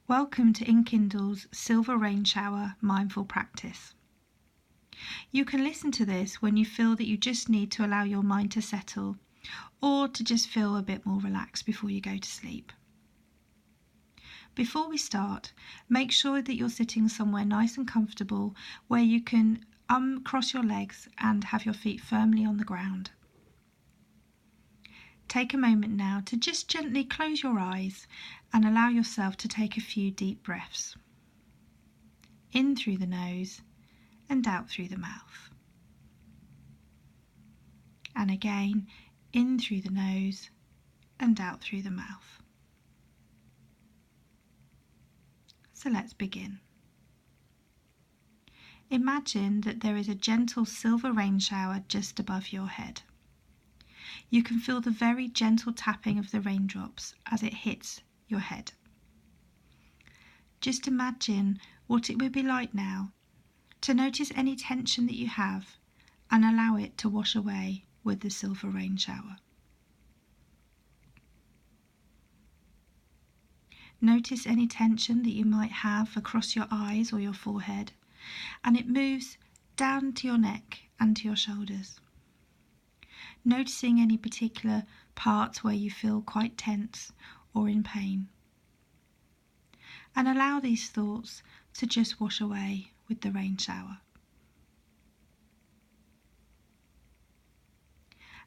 Welcome to Enkindle's Silver Rain Shower Mindful Practice. You can listen to this when you feel that you just need to allow your mind to settle or to just feel a bit more relaxed before you go to sleep. Before we start, make sure that you're sitting somewhere nice and comfortable where you can uncross your legs and have your feet firmly on the ground. Take a moment now to just gently close your eyes and allow yourself to take a few deep breaths. In through the nose and out through the mouth. And again, in through the nose and out through the mouth. So let's begin. Imagine that there is a gentle silver rain shower just above your head. You can feel the very gentle tapping of the raindrops as it hits your head. Just imagine what it would be like now to notice any tension that you have and allow it to wash away with the silver rain shower. Notice any tension that you might have across your eyes or your forehead, and it moves down to your neck and to your shoulders. Noticing any particular parts where you feel quite tense or in pain. And allow these thoughts to just wash away with the rain shower.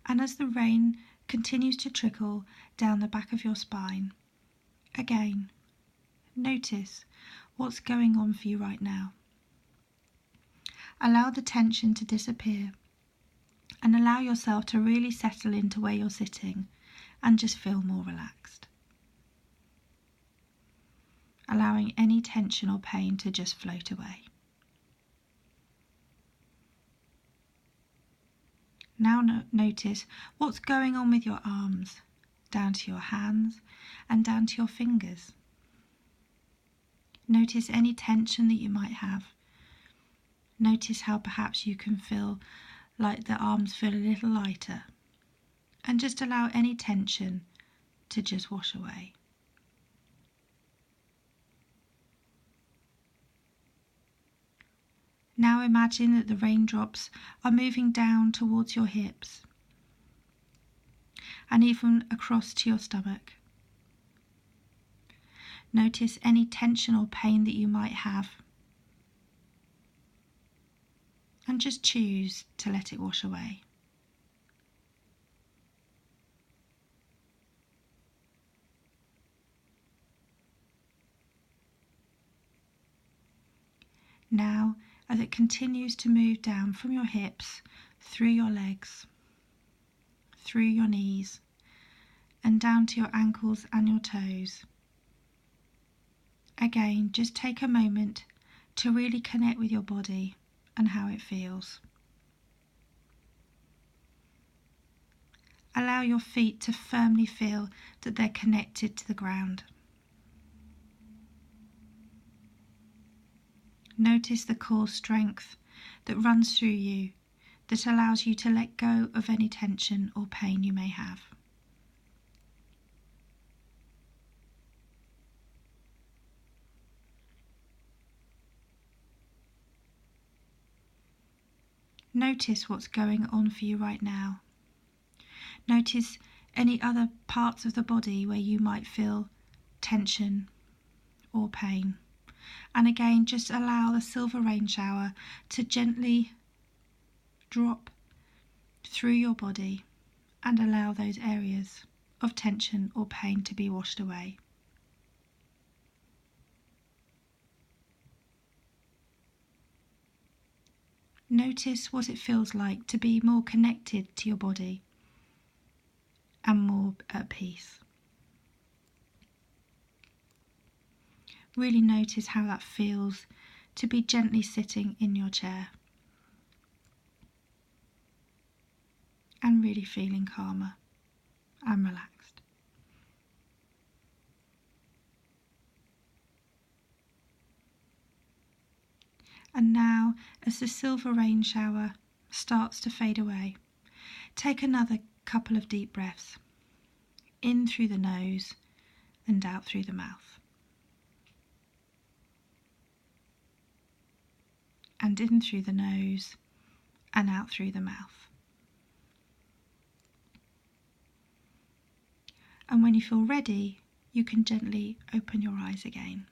And as the rain continues to trickle down the back of your spine, again, notice what's going on for you right now. Allow the tension to disappear and allow yourself to really settle into where you're sitting and just feel more relaxed. Allowing any tension or pain to just float away. Now notice what's going on with your arms, down to your hands and down to your fingers. Notice any tension that you might have. Notice how perhaps you can feel like the arms feel a little lighter, and just allow any tension to just wash away. Now imagine that the raindrops are moving down towards your hips and even across to your stomach. Notice any tension or pain that you might have, and just choose to let it wash away. Now, as it continues to move down from your hips, through your legs, through your knees, and down to your ankles and your toes. Again, just take a moment to really connect with your body and how it feels. Allow your feet to firmly feel that they're connected to the ground. Notice the core strength that runs through you that allows you to let go of any tension or pain you may have. Notice what's going on for you right now. Notice any other parts of the body where you might feel tension or pain. And again, just allow the silver rain shower to gently drop through your body and allow those areas of tension or pain to be washed away. Notice what it feels like to be more connected to your body and more at peace. Really notice how that feels to be gently sitting in your chair and really feeling calmer and relaxed. And now, as the silver rain shower starts to fade away, take another couple of deep breaths, in through the nose and out through the mouth. and in through the nose and out through the mouth. And when you feel ready, you can gently open your eyes again.